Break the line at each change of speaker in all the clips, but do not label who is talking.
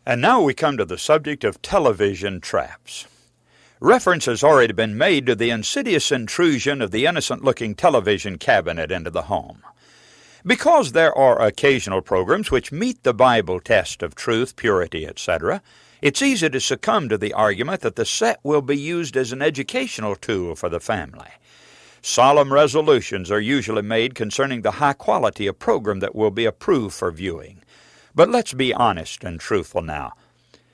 And now we come to the subject of television traps. Reference has already been made to the insidious intrusion of the innocent-looking television cabinet into the home. Because there are occasional programs which meet the Bible test of truth, purity, etc., it's easy to succumb to the argument that the set will be used as an educational tool for the family. Solemn resolutions are usually made concerning the high quality of program that will be approved for viewing. But let's be honest and truthful now.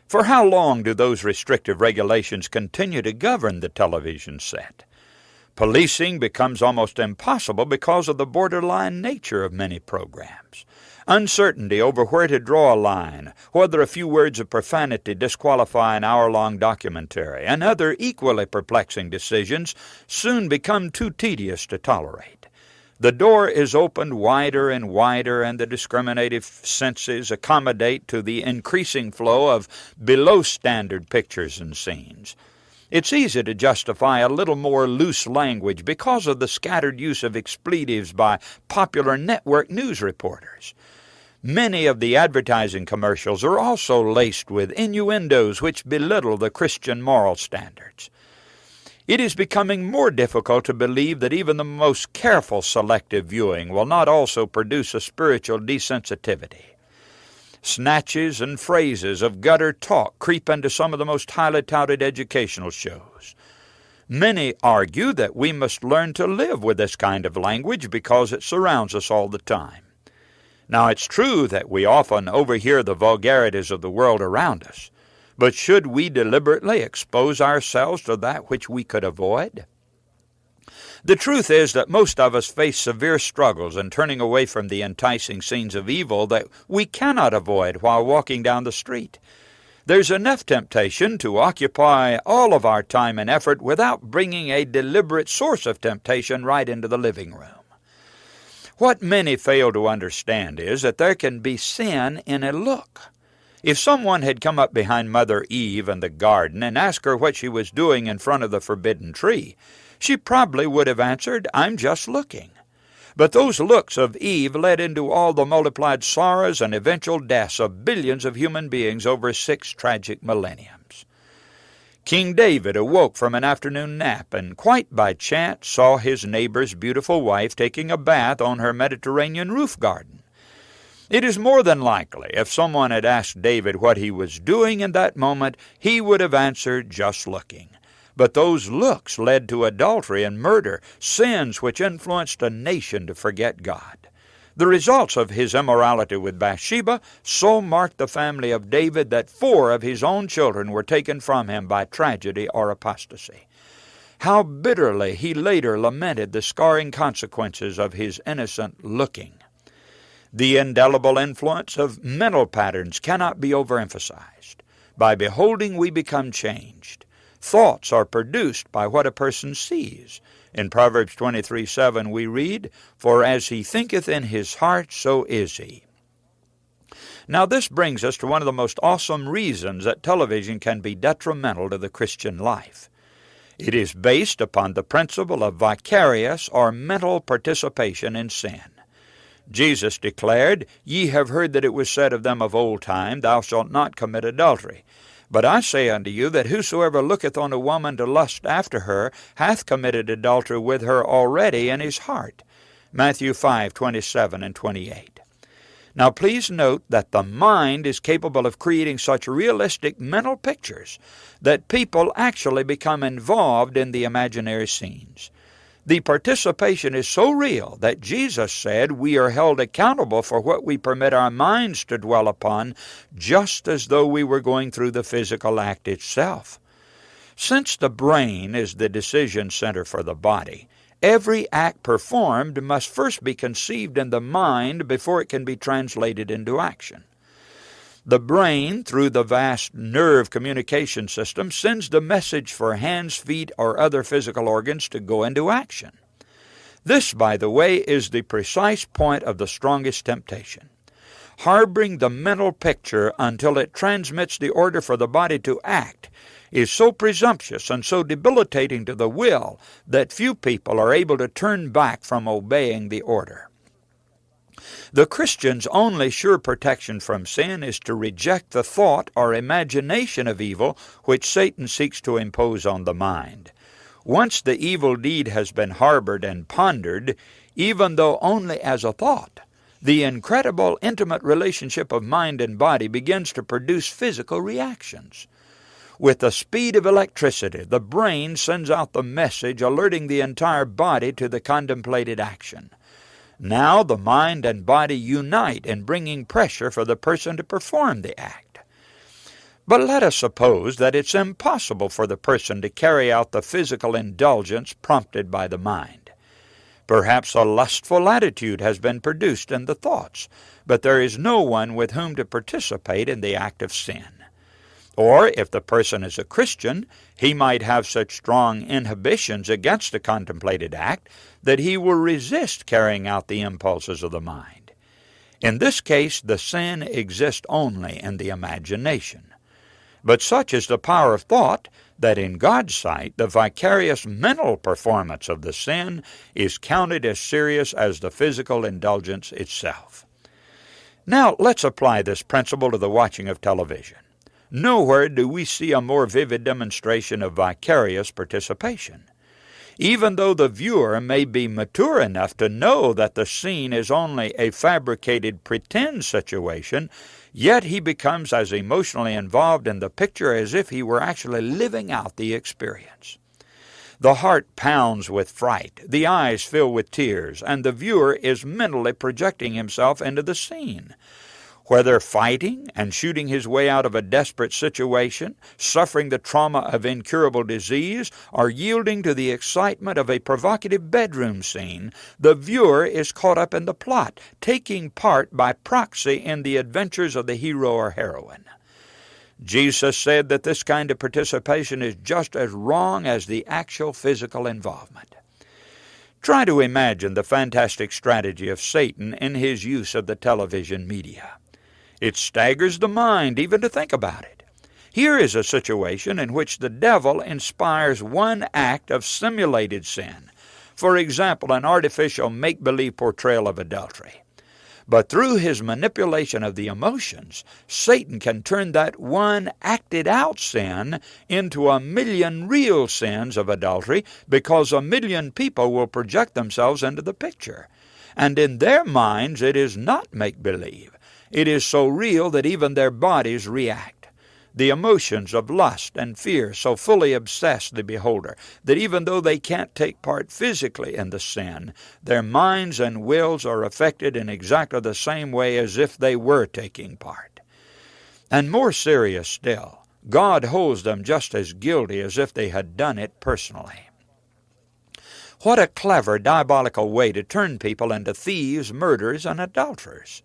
For how long do those restrictive regulations continue to govern the television set? Policing becomes almost impossible because of the borderline nature of many programs. Uncertainty over where to draw a line, whether a few words of profanity disqualify an hour-long documentary, and other equally perplexing decisions soon become too tedious to tolerate. The door is opened wider and wider, and the discriminative senses accommodate to the increasing flow of below-standard pictures and scenes. It's easy to justify a little more loose language because of the scattered use of expletives by popular network news reporters. Many of the advertising commercials are also laced with innuendos which belittle the Christian moral standards. It is becoming more difficult to believe that even the most careful selective viewing will not also produce a spiritual desensitivity. Snatches and phrases of gutter talk creep into some of the most highly touted educational shows. Many argue that we must learn to live with this kind of language because it surrounds us all the time. Now, it's true that we often overhear the vulgarities of the world around us, but should we deliberately expose ourselves to that which we could avoid? The truth is that most of us face severe struggles in turning away from the enticing scenes of evil that we cannot avoid while walking down the street. There's enough temptation to occupy all of our time and effort without bringing a deliberate source of temptation right into the living room. What many fail to understand is that there can be sin in a look. If someone had come up behind Mother Eve in the garden and asked her what she was doing in front of the forbidden tree, she probably would have answered, "I'm just looking." But those looks of Eve led into all the multiplied sorrows and eventual deaths of billions of human beings over 6 tragic millenniums. King David awoke from an afternoon nap and quite by chance saw his neighbor's beautiful wife taking a bath on her Mediterranean roof garden. It is more than likely, if someone had asked David what he was doing in that moment, he would have answered, "Just looking." But those looks led to adultery and murder, sins which influenced a nation to forget God. The results of his immorality with Bathsheba so marked the family of David that 4 of his own children were taken from him by tragedy or apostasy. How bitterly he later lamented the scarring consequences of his innocent looking. The indelible influence of mental patterns cannot be overemphasized. By beholding, we become changed. Thoughts are produced by what a person sees. In Proverbs 23:7 we read, "For as he thinketh in his heart, so is he." Now this brings us to one of the most awesome reasons that television can be detrimental to the Christian life. It is based upon the principle of vicarious or mental participation in sin. Jesus declared, "Ye have heard that it was said of them of old time, Thou shalt not commit adultery. But I say unto you that whosoever looketh on a woman to lust after her hath committed adultery with her already in his heart." Matthew 5:27 and 28. Now please note that the mind is capable of creating such realistic mental pictures that people actually become involved in the imaginary scenes. The participation is so real that Jesus said we are held accountable for what we permit our minds to dwell upon, just as though we were going through the physical act itself. Since the brain is the decision center for the body, every act performed must first be conceived in the mind before it can be translated into action. The brain, through the vast nerve communication system, sends the message for hands, feet, or other physical organs to go into action. This, by the way, is the precise point of the strongest temptation. Harboring the mental picture until it transmits the order for the body to act is so presumptuous and so debilitating to the will that few people are able to turn back from obeying the order. The Christian's only sure protection from sin is to reject the thought or imagination of evil which Satan seeks to impose on the mind. Once the evil deed has been harbored and pondered, even though only as a thought, the incredible intimate relationship of mind and body begins to produce physical reactions. With the speed of electricity, the brain sends out the message alerting the entire body to the contemplated action. Now the mind and body unite in bringing pressure for the person to perform the act. But let us suppose that it's impossible for the person to carry out the physical indulgence prompted by the mind. Perhaps a lustful attitude has been produced in the thoughts, but there is no one with whom to participate in the act of sin. Or, if the person is a Christian, he might have such strong inhibitions against the contemplated act that he will resist carrying out the impulses of the mind. In this case, the sin exists only in the imagination. But such is the power of thought that in God's sight the vicarious mental performance of the sin is counted as serious as the physical indulgence itself. Now let's apply this principle to the watching of television. Nowhere do we see a more vivid demonstration of vicarious participation. Even though the viewer may be mature enough to know that the scene is only a fabricated pretend situation, yet he becomes as emotionally involved in the picture as if he were actually living out the experience. The heart pounds with fright, the eyes fill with tears, and the viewer is mentally projecting himself into the scene. Whether fighting and shooting his way out of a desperate situation, suffering the trauma of incurable disease, or yielding to the excitement of a provocative bedroom scene, the viewer is caught up in the plot, taking part by proxy in the adventures of the hero or heroine. Jesus said that this kind of participation is just as wrong as the actual physical involvement. Try to imagine the fantastic strategy of Satan in his use of the television media. It staggers the mind even to think about it. Here is a situation in which the devil inspires one act of simulated sin, for example, an artificial make-believe portrayal of adultery. But through his manipulation of the emotions, Satan can turn that one acted-out sin into 1,000,000 real sins of adultery, because 1,000,000 people will project themselves into the picture. And in their minds it is not make-believe. It is so real that even their bodies react. The emotions of lust and fear so fully obsess the beholder that even though they can't take part physically in the sin, their minds and wills are affected in exactly the same way as if they were taking part. And more serious still, God holds them just as guilty as if they had done it personally. What a clever, diabolical way to turn people into thieves, murderers, and adulterers.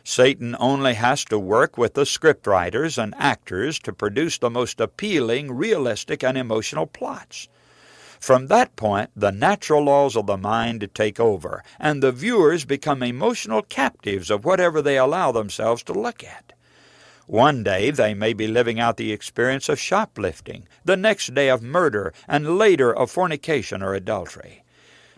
Satan only has to work with the scriptwriters and actors to produce the most appealing, realistic, and emotional plots. From that point, the natural laws of the mind take over, and the viewers become emotional captives of whatever they allow themselves to look at. One day they may be living out the experience of shoplifting, the next day of murder, and later of fornication or adultery.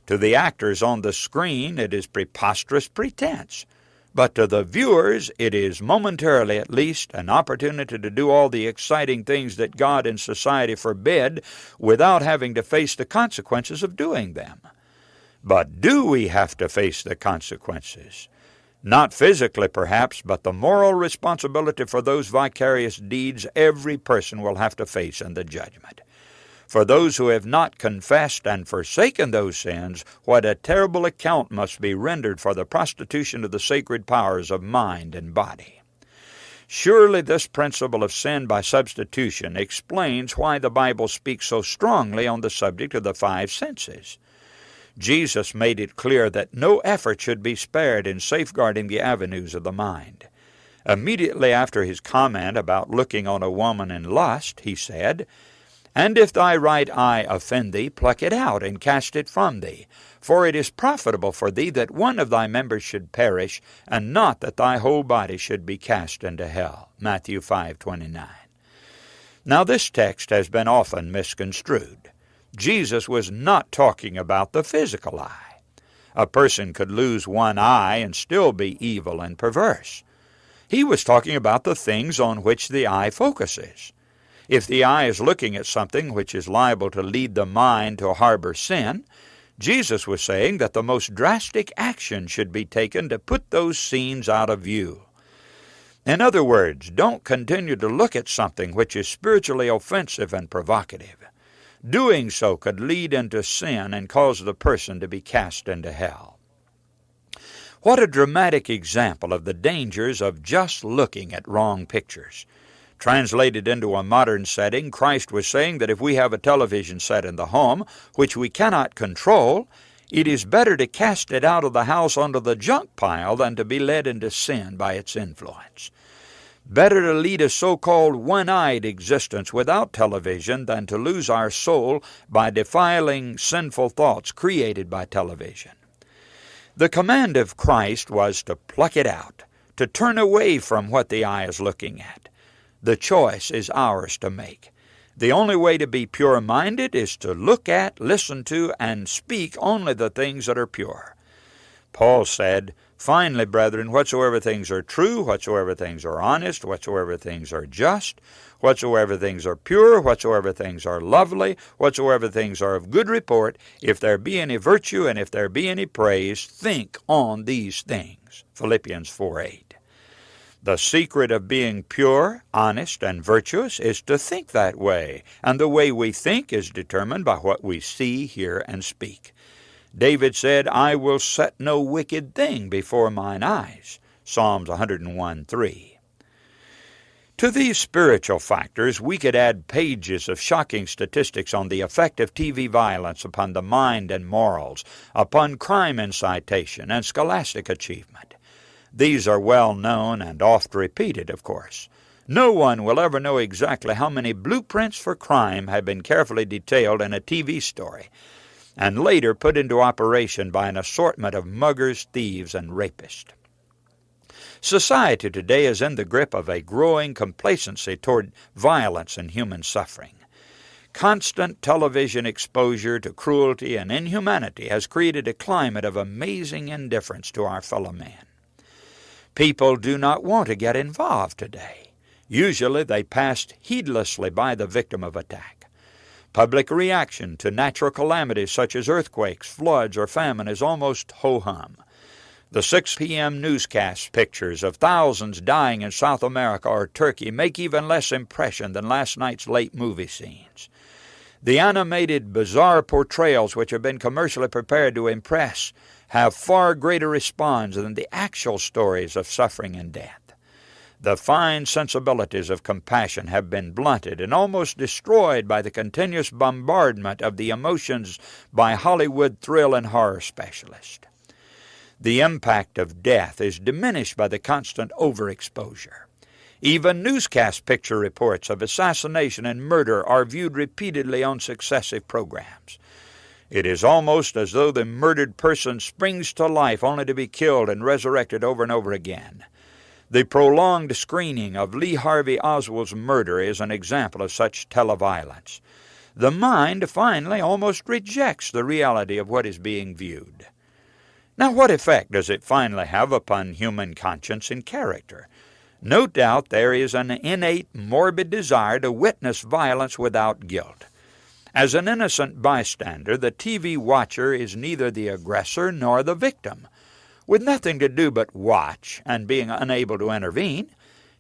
To the actors on the screen it is preposterous pretense. But to the viewers, it is, momentarily at least, an opportunity to do all the exciting things that God and society forbid without having to face the consequences of doing them. But do we have to face the consequences? Not physically, perhaps, but the moral responsibility for those vicarious deeds every person will have to face in the judgment. For those who have not confessed and forsaken those sins, what a terrible account must be rendered for the prostitution of the sacred powers of mind and body. Surely this principle of sin by substitution explains why the Bible speaks so strongly on the subject of the five senses. Jesus made it clear that no effort should be spared in safeguarding the avenues of the mind. Immediately after his comment about looking on a woman in lust, he said, "And if thy right eye offend thee, pluck it out, and cast it from thee. For it is profitable for thee that one of thy members should perish, and not that thy whole body should be cast into hell." Matthew 5:29. Now this text has been often misconstrued. Jesus was not talking about the physical eye. A person could lose one eye and still be evil and perverse. He was talking about the things on which the eye focuses. If the eye is looking at something which is liable to lead the mind to harbor sin, Jesus was saying that the most drastic action should be taken to put those scenes out of view. In other words, don't continue to look at something which is spiritually offensive and provocative. Doing so could lead into sin and cause the person to be cast into hell. What a dramatic example of the dangers of just looking at wrong pictures. Translated into a modern setting, Christ was saying that if we have a television set in the home, which we cannot control, it is better to cast it out of the house onto the junk pile than to be led into sin by its influence. Better to lead a so-called one-eyed existence without television than to lose our soul by defiling sinful thoughts created by television. The command of Christ was to pluck it out, to turn away from what the eye is looking at. The choice is ours to make. The only way to be pure-minded is to look at, listen to, and speak only the things that are pure. Paul said, "Finally, brethren, whatsoever things are true, whatsoever things are honest, whatsoever things are just, whatsoever things are pure, whatsoever things are lovely, whatsoever things are of good report, if there be any virtue and if there be any praise, think on these things." Philippians 4:8. The secret of being pure, honest, and virtuous is to think that way, and the way we think is determined by what we see, hear, and speak. David said, "I will set no wicked thing before mine eyes." Psalms 101:3. To these spiritual factors, we could add pages of shocking statistics on the effect of TV violence upon the mind and morals, upon crime incitation and scholastic achievement. These are well known and oft repeated, of course. No one will ever know exactly how many blueprints for crime have been carefully detailed in a TV story, and later put into operation by an assortment of muggers, thieves, and rapists. Society today is in the grip of a growing complacency toward violence and human suffering. Constant television exposure to cruelty and inhumanity has created a climate of amazing indifference to our fellow man. People do not want to get involved today. Usually they pass heedlessly by the victim of attack. Public reaction to natural calamities such as earthquakes, floods, or famine is almost ho-hum. The 6 p.m. newscast pictures of thousands dying in South America or Turkey make even less impression than last night's late movie scenes. The animated, bizarre portrayals which have been commercially prepared to impress have far greater response than the actual stories of suffering and death. The fine sensibilities of compassion have been blunted and almost destroyed by the continuous bombardment of the emotions by Hollywood thrill and horror specialists. The impact of death is diminished by the constant overexposure. Even newscast picture reports of assassination and murder are viewed repeatedly on successive programs. It is almost as though the murdered person springs to life only to be killed and resurrected over and over again. The prolonged screening of Lee Harvey Oswald's murder is an example of such televiolence. The mind finally almost rejects the reality of what is being viewed. Now, what effect does it finally have upon human conscience and character? No doubt there is an innate morbid desire to witness violence without guilt. As an innocent bystander, the TV watcher is neither the aggressor nor the victim. With nothing to do but watch and being unable to intervene,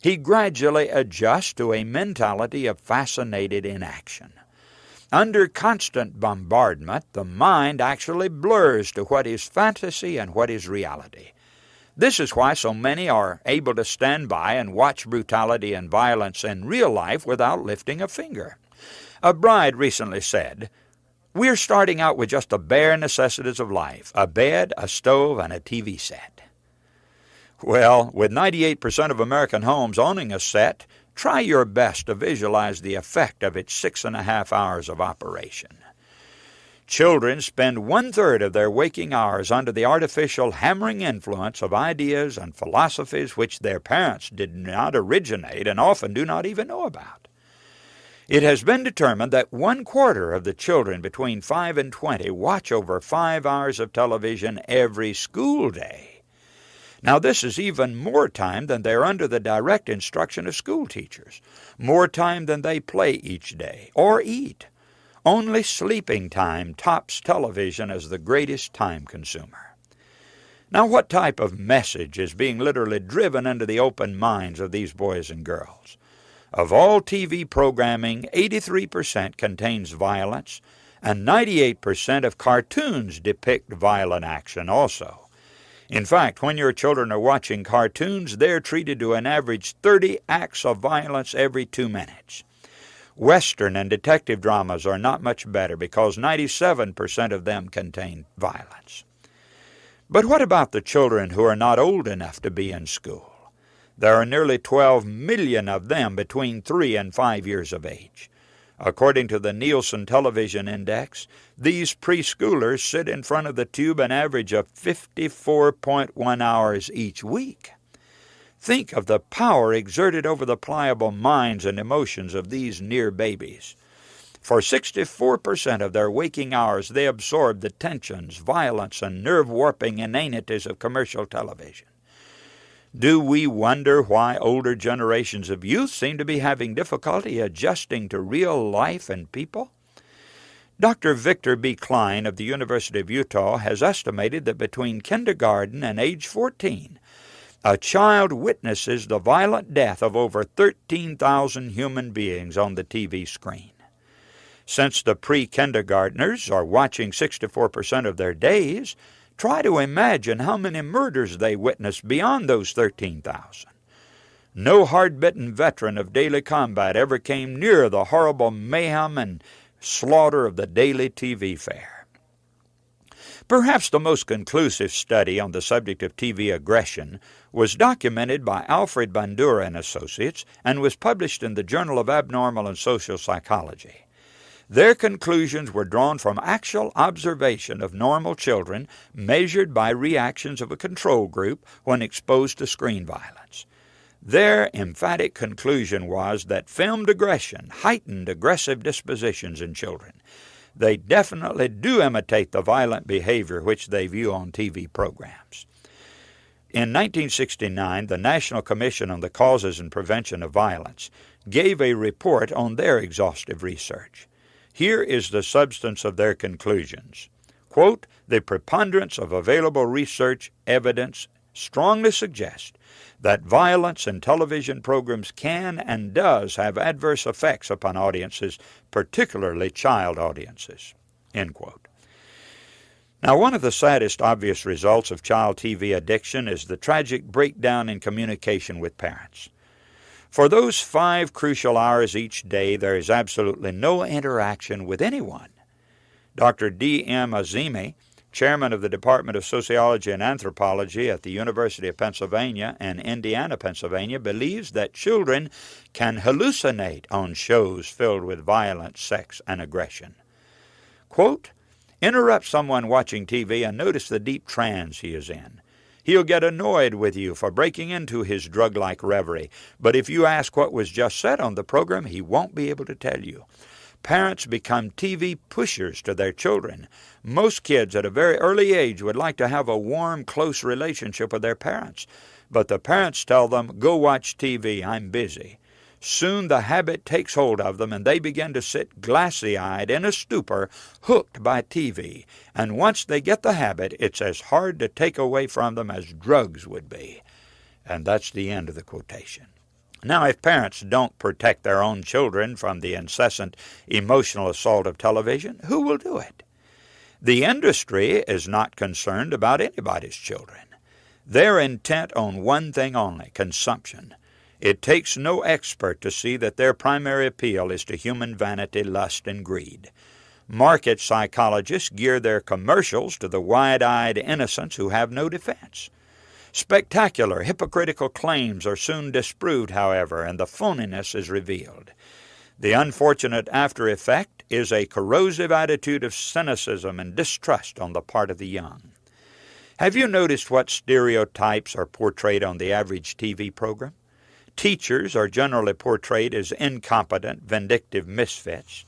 he gradually adjusts to a mentality of fascinated inaction. Under constant bombardment, the mind actually blurs to what is fantasy and what is reality. This is why so many are able to stand by and watch brutality and violence in real life without lifting a finger. A bride recently said, "We're starting out with just the bare necessities of life, a bed, a stove, and a TV set." Well, with 98% of American homes owning a set, try your best to visualize the effect of its 6.5 hours of operation. Children spend 1/3 of their waking hours under the artificial hammering influence of ideas and philosophies which their parents did not originate and often do not even know about. It has been determined that 1/4 of the children between 5 and 20 watch over 5 hours of television every school day. Now, this is even more time than they're under the direct instruction of school teachers, more time than they play each day or eat. Only sleeping time tops television as the greatest time consumer. Now, what type of message is being literally driven into the open minds of these boys and girls? Of all TV programming, 83% contains violence, and 98% of cartoons depict violent action also. In fact, when your children are watching cartoons, they're treated to an average 30 acts of violence every 2 minutes. Western and detective dramas are not much better because 97% of them contain violence. But what about the children who are not old enough to be in school? There are nearly 12 million of them between 3 and 5 years of age. According to the Nielsen Television Index, these preschoolers sit in front of the tube an average of 54.1 hours each week. Think of the power exerted over the pliable minds and emotions of these near babies. For 64% of their waking hours, they absorb the tensions, violence, and nerve-warping inanities of commercial television. Do we wonder why older generations of youth seem to be having difficulty adjusting to real life and people? Dr. Victor B. Klein of the University of Utah has estimated that between kindergarten and age 14, a child witnesses the violent death of over 13,000 human beings on the TV screen. Since the pre-kindergartners are watching 64% of their days, try to imagine how many murders they witnessed beyond those 13,000. No hard-bitten veteran of daily combat ever came near the horrible mayhem and slaughter of the daily TV fare. Perhaps the most conclusive study on the subject of TV aggression was documented by Alfred Bandura and Associates and was published in the Journal of Abnormal and Social Psychology. Their conclusions were drawn from actual observation of normal children measured by reactions of a control group when exposed to screen violence. Their emphatic conclusion was that filmed aggression heightened aggressive dispositions in children. They definitely do imitate the violent behavior which they view on TV programs. In 1969, the National Commission on the Causes and Prevention of Violence gave a report on their exhaustive research. Here is the substance of their conclusions. Quote, "The preponderance of available research evidence strongly suggests that violence in television programs can and does have adverse effects upon audiences, particularly child audiences." End quote. Now, one of the saddest obvious results of child TV addiction is the tragic breakdown in communication with parents. For those 5 crucial hours each day, there is absolutely no interaction with anyone. Dr. D.M. Azimi, chairman of the Department of Sociology and Anthropology at the University of Pennsylvania and Indiana, Pennsylvania, believes that children can hallucinate on shows filled with violence, sex, and aggression. Quote, "Interrupt someone watching TV and notice the deep trance he is in. He'll get annoyed with you for breaking into his drug-like reverie, but if you ask what was just said on the program, he won't be able to tell you. Parents become TV pushers to their children. Most kids at a very early age would like to have a warm, close relationship with their parents, but the parents tell them, 'Go watch TV, I'm busy.' Soon the habit takes hold of them, and they begin to sit glassy-eyed in a stupor, hooked by TV. And once they get the habit, it's as hard to take away from them as drugs would be." And that's the end of the quotation. Now, if parents don't protect their own children from the incessant emotional assault of television, who will do it? The industry is not concerned about anybody's children. They're intent on one thing only, consumption. It takes no expert to see that their primary appeal is to human vanity, lust, and greed. Market psychologists gear their commercials to the wide-eyed innocents who have no defense. Spectacular, hypocritical claims are soon disproved, however, and the phoniness is revealed. The unfortunate after effect is a corrosive attitude of cynicism and distrust on the part of the young. Have you noticed what stereotypes are portrayed on the average TV program? Teachers are generally portrayed as incompetent, vindictive misfits.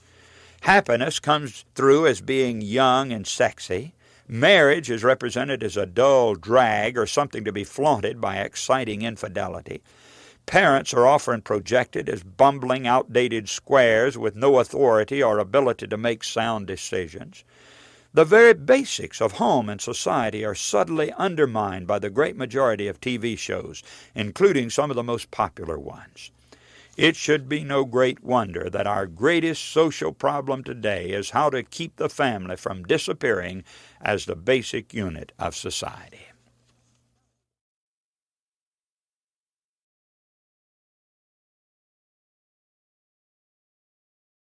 Happiness comes through as being young and sexy. Marriage is represented as a dull drag or something to be flaunted by exciting infidelity. Parents are often projected as bumbling, outdated squares with no authority or ability to make sound decisions. The very basics of home and society are subtly undermined by the great majority of TV shows, including some of the most popular ones. It should be no great wonder that our greatest social problem today is how to keep the family from disappearing as the basic unit of society.